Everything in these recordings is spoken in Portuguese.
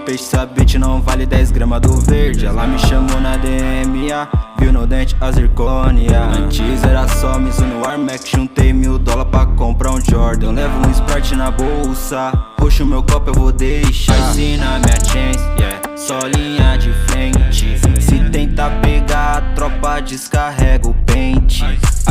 peixe, essa bitch não vale 10 gramas do verde. Ela me chamou na DMA, viu no dente a zircônia. Antes era só Mizuno Air Max, juntei $1000 pra comprar um Jordan. Levo um Sprite na bolsa, puxo meu copo eu vou deixar. Ice na minha chance, yeah, só linha de frente. Se tentar pegar a tropa descarrega o pente.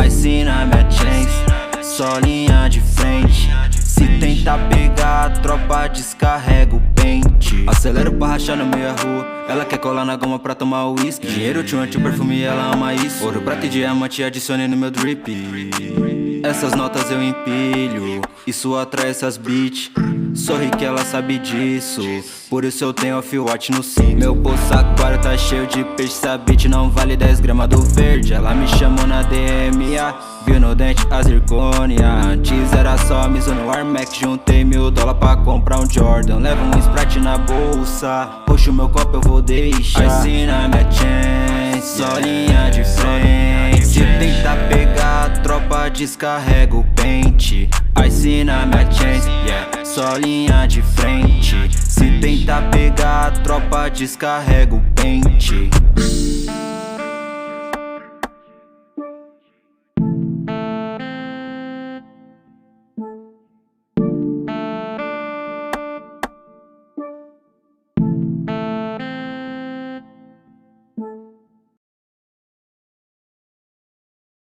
Ice na minha chance, só linha de frente. Se tentar pegar a tropa descarrega o pente. Acelero pra rachar no meio da rua, ela quer colar na goma pra tomar uísque. Dinheiro, tchum, perfume, ela ama isso. Ouro, prata e diamante adicionei no meu drip. Essas notas eu empilho, isso atrai essas bitch. Sorri que ela sabe disso, por isso eu tenho off-white no cinto. Meu bolso aquário tá cheio de peixe, essa bitch não vale 10 gramas do verde. Ela me chamou na DMA, viu no dente a zircônia. Antes era só Mizuno Air Max, juntei $1000 pra comprar um Jordan. Levo um Sprite na bolsa, puxo meu copo eu vou deixar. Ice na minha chance, só linha de frente. Se tentar pegar a tropa descarrega o pente. Ice na minha chance, yeah, só linha de frente. Se tentar pegar a tropa descarrega o pente.